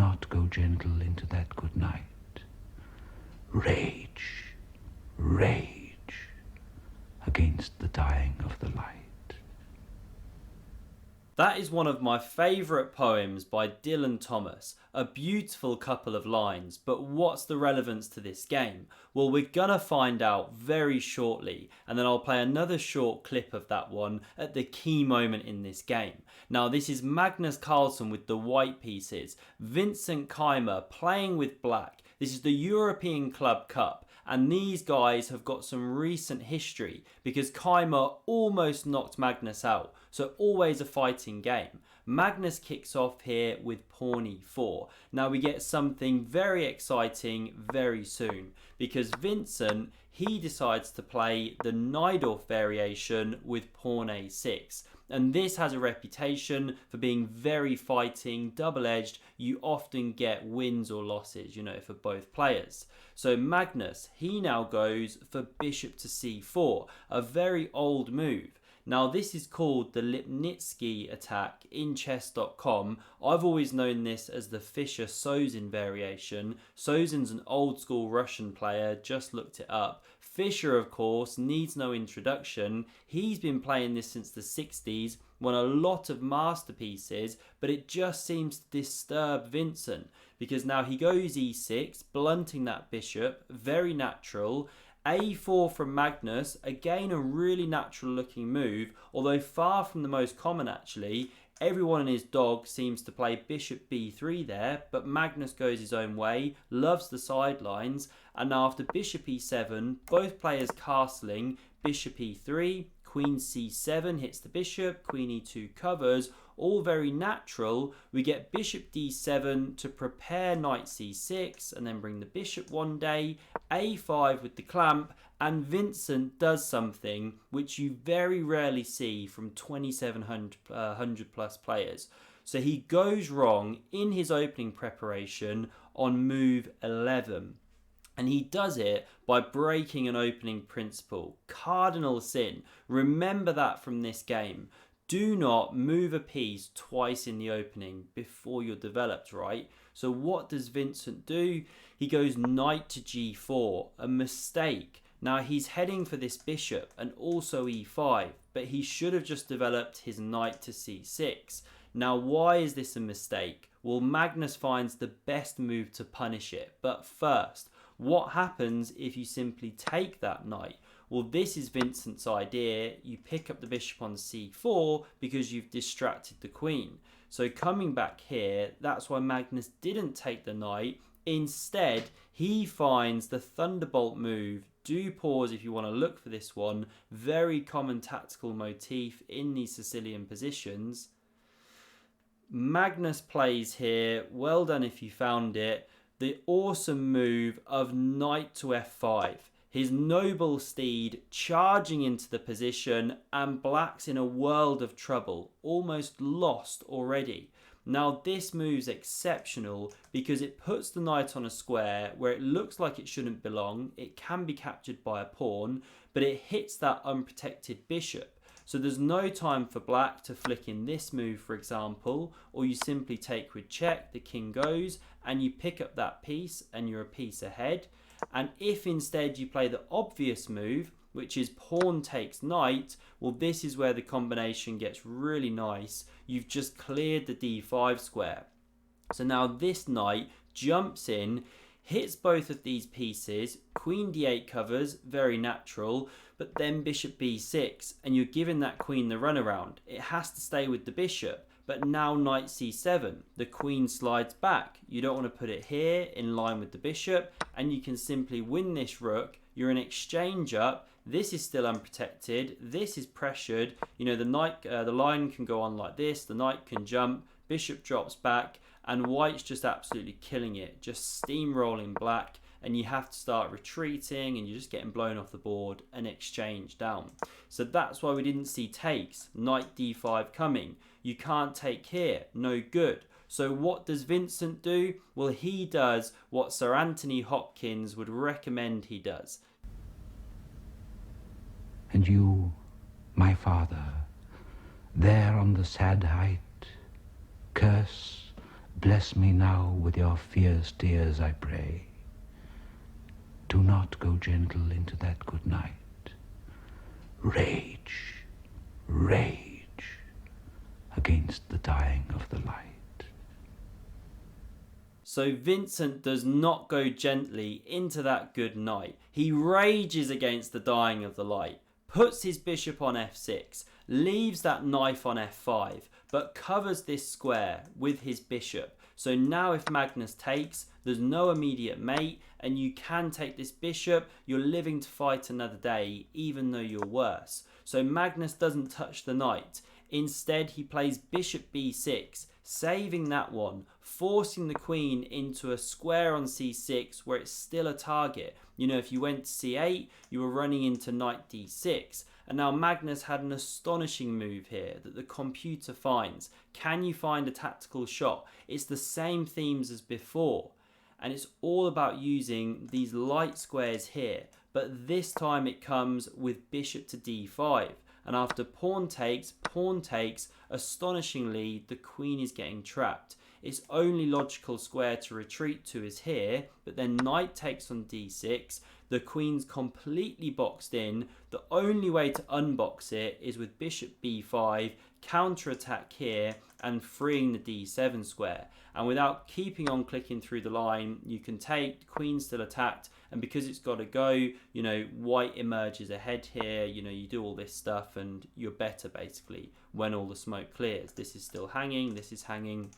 not go gentle into that good night. Rage, rage against the dying of the light. That is one of my favourite poems by Dylan Thomas. A beautiful couple of lines, but what's the relevance to this game? Well, we're gonna find out very shortly, and then I'll play another short clip of that one at the key moment in this game. Now, this is Magnus Carlsen with the white pieces, Vincent Keymer playing with black. This is the European Club Cup, and these guys have got some recent history because Keymer almost knocked Magnus out, so always a fighting game. Magnus kicks off here with pawn e4. Now we get something very exciting very soon because Vincent, he decides to play the Najdorf variation with pawn a6. And this has a reputation for being very fighting, double-edged. You often get wins or losses, for both players. So Magnus, he now goes for bishop to c4, a very old move. Now this is called the Lipnitsky attack in chess.com. I've always known this as the Fischer-Sozin variation. Sozin's an old school Russian player, just looked it up. Fischer, of course, needs no introduction. He's been playing this since the 60s, won a lot of masterpieces, but it just seems to disturb Vincent because now he goes e6, blunting that bishop, very natural. a4 from Magnus, again a really natural looking move, although far from the most common actually. Everyone and his dog seems to play bishop b3 there, but Magnus goes his own way, loves the sidelines, and after bishop e7, both players castling, bishop e3, queen c7 hits the bishop, queen e2 covers, all very natural. We get bishop d7 to prepare knight c6 and then bring the bishop one day, a5 with the clamp, and Vincent does something which you very rarely see from 2700 plus players. So he goes wrong in his opening preparation on move 11. And he does it by breaking an opening principle. Cardinal sin. Remember that from this game. Do not move a piece twice in the opening before you're developed, right? So what does Vincent do? He goes knight to g4, a mistake. Now he's heading for this bishop and also e5, but he should have just developed his knight to c6. Now why is this a mistake? Well, Magnus finds the best move to punish it. But first, what happens if you simply take that knight? Well, this is Vincent's idea. You pick up the bishop on c4 because you've distracted the queen. So coming back here, that's why Magnus didn't take the knight. Instead, he finds the thunderbolt move. Do pause if you want to look for this one. Very common tactical motif in these Sicilian positions. Magnus plays here. Well done if you found it. The awesome move of knight to f5. His noble steed charging into the position, and black's in a world of trouble, almost lost already. Now this move's exceptional because it puts the knight on a square where it looks like it shouldn't belong. It can be captured by a pawn, but it hits that unprotected bishop. So there's no time for black to flick in this move, for example, or you simply take with check, the king goes, and you pick up that piece and you're a piece ahead. And if instead you play the obvious move, which is pawn takes knight, well, this is where the combination gets really nice. You've just cleared the d5 square. So now this knight jumps in, hits both of these pieces, queen d8 covers, very natural, but then bishop b6, and you're giving that queen the runaround. It has to stay with the bishop, but now knight c7, the queen slides back. You don't want to put it here in line with the bishop, and you can simply win this rook. You're an exchange up. This is still unprotected. This is pressured. The knight, the line can go on like this. The knight can jump. Bishop drops back, and white's just absolutely killing it, just steamrolling black. And you have to start retreating, and you're just getting blown off the board and exchange down. So that's why we didn't see takes. Knight d5 coming. You can't take here. No good. So what does Vincent do? Well, he does what Sir Anthony Hopkins would recommend he does. And you, my father, there on the sad height, curse, Bless me now with your fierce tears, I pray. Do not go gentle into that good night. Rage, rage, against the dying of the light. So Vincent does not go gently into that good night. He rages against the dying of the light, puts his bishop on f6, leaves that knight on f5, but covers this square with his bishop. So now if Magnus takes, there's no immediate mate, and you can take this bishop. You're living to fight another day, even though you're worse. So Magnus doesn't touch the knight. Instead, he plays bishop b6, saving that one, forcing the queen into a square on c6 where it's still a target. You know, if you went to c8, you were running into knight d6. And now Magnus had an astonishing move here that the computer finds. Can you find a tactical shot? It's the same themes as before. And it's all about using these light squares here. But this time it comes with bishop to d5. And after pawn takes, astonishingly, the queen is getting trapped. Its only logical square to retreat to is here, but then knight takes on d6. The queen's completely boxed in. The only way to unbox it is with bishop b5, counterattack here, and freeing the d7 square. And without keeping on clicking through the line, you can take, the queen's still attacked, and because it's got to go, you know, white emerges ahead here, you know, you do all this stuff and you're better basically when all the smoke clears. This is still hanging, this is hanging,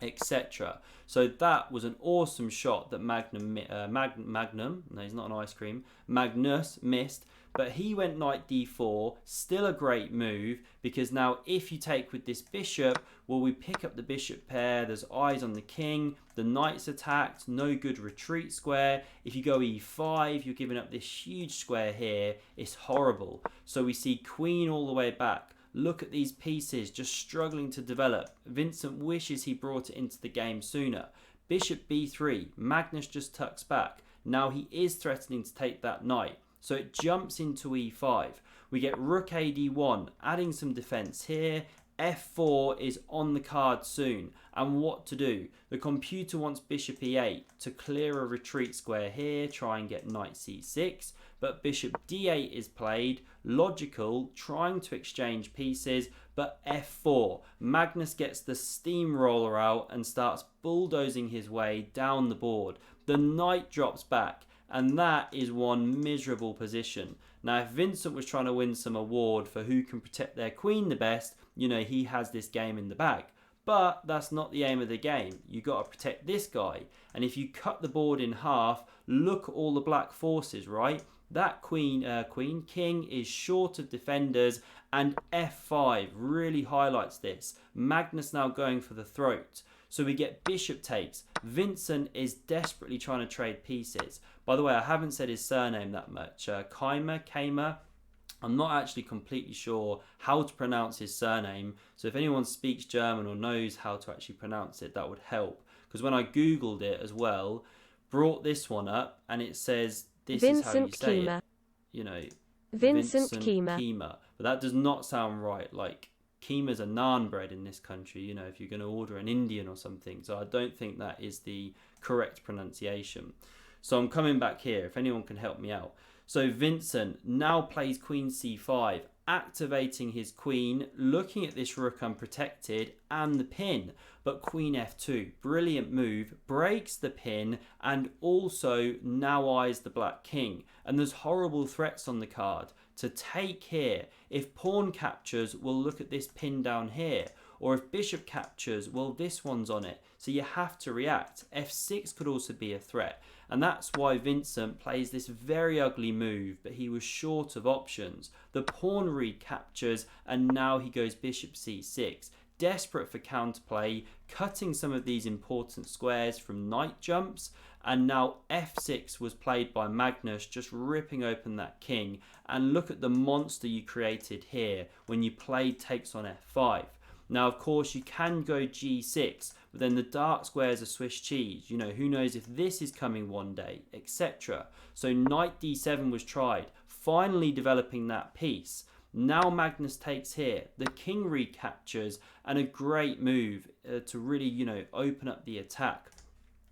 etc. So that was an awesome shot that Magnum, no, he's not an ice cream, Magnus missed, but he went knight d4, still a great move, because now if you take with this bishop, well, we pick up the bishop pair, there's eyes on the king, the knight's attacked, no good retreat square. If you go e5, you're giving up this huge square here, it's horrible. So we see queen all the way back. Look at these pieces just struggling to develop. Vincent wishes he brought it into the game sooner. Bishop b3, Magnus just tucks back. Now he is threatening to take that knight. So it jumps into e5. We get rook a d1, adding some defense here. f4 is on the card soon. And what to do? The computer wants bishop e8 to clear a retreat square here, try and get knight c6. But bishop d8 is played, logical, trying to exchange pieces, but f4. Magnus gets the steamroller out and starts bulldozing his way down the board. The knight drops back, and that is one miserable position. Now, if Vincent was trying to win some award for who can protect their queen the best, you know, he has this game in the bag. But that's not the aim of the game. You got to protect this guy. And if you cut the board in half, look at all the black forces, right? That king is short of defenders, and f5 really highlights this. Magnus now going for the throat. So we get bishop takes. Vincent is desperately trying to trade pieces. By the way, I haven't said his surname that much. Keymer. I'm not actually completely sure how to pronounce his surname. So if anyone speaks German or knows how to actually pronounce it, that would help. Because when I Googled it as well, brought this one up, and it says this is how you say it. You know, Vincent Keymer. But that does not sound right. Like, Keymer's a naan bread in this country, you know, if you're going to order an Indian or something. So I don't think that is the correct pronunciation. So I'm coming back here, if anyone can help me out. So Vincent now plays queen c5, activating his queen, looking at this rook unprotected and the pin. But queen f2, brilliant move, breaks the pin and also now eyes the black king. And there's horrible threats on the card. To take here, if pawn captures, we'll look at this pin down here. Or if bishop captures, well, this one's on it. So you have to react. f6 could also be a threat. And that's why Vincent plays this very ugly move, but he was short of options. The pawn recaptures, and now he goes bishop c6. Desperate for counterplay, cutting some of these important squares from knight jumps. And now f6 was played by Magnus, just ripping open that king. And look at the monster you created here when you played takes on f5. Now, of course, you can go g6, but then the dark squares are Swiss cheese. You know, who knows if this is coming one day, etc. So knight d7 was tried, finally developing that piece. Now Magnus takes here, the king recaptures, and a great move to really, open up the attack.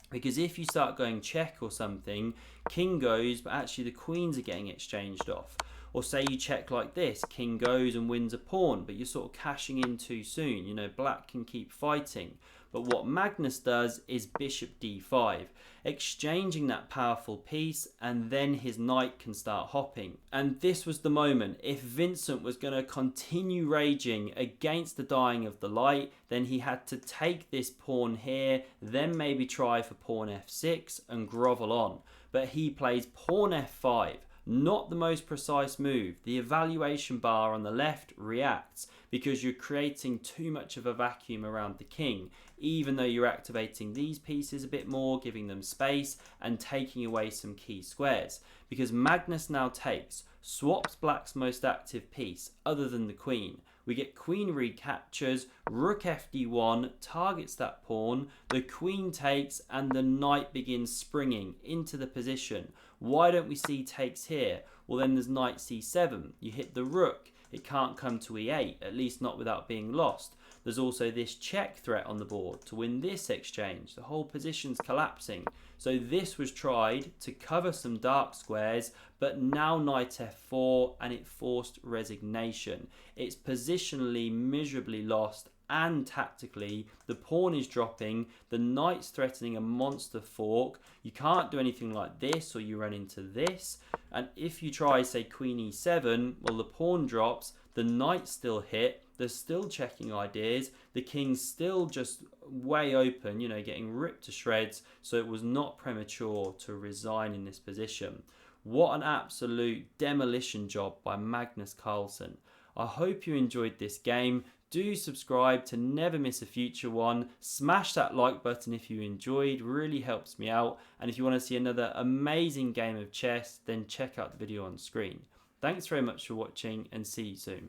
Because if you start going check or something, king goes, but actually the queens are getting exchanged off. Or say you check like this, king goes and wins a pawn, but you're sort of cashing in too soon. Black can keep fighting. But what Magnus does is bishop d5, exchanging that powerful piece, and then his knight can start hopping. And this was the moment. If Vincent was going to continue raging against the dying of the light, then he had to take this pawn here, then maybe try for pawn f6 and grovel on. But he plays pawn f5. Not the most precise move. The evaluation bar on the left reacts because you're creating too much of a vacuum around the king, even though you're activating these pieces a bit more, giving them space and taking away some key squares. Because Magnus now takes, swaps black's most active piece other than the queen. We get queen recaptures, rook fd1, targets that pawn, the queen takes, and the knight begins springing into the position. Why don't we see takes here? Well, then there's knight c7. You hit the rook. It can't come to e8, at least not without being lost. There's also this check threat on the board to win this exchange. The whole position's collapsing. So this was tried to cover some dark squares, but now knight f4, and it forced resignation. It's positionally miserably lost, and tactically the pawn is dropping, the knight's threatening a monster fork. You can't do anything like this, or you run into this. And if you try, say, queen e7, well, the pawn drops, the knight's still hit, there's still checking ideas, the king's still just way open, getting ripped to shreds. So it was not premature to resign in this position. What an absolute demolition job by Magnus Carlsen. I hope you enjoyed this game. Do subscribe to never miss a future one. Smash that like button if you enjoyed, really helps me out. And if you want to see another amazing game of chess, then check out the video on screen. Thanks very much for watching, and see you soon.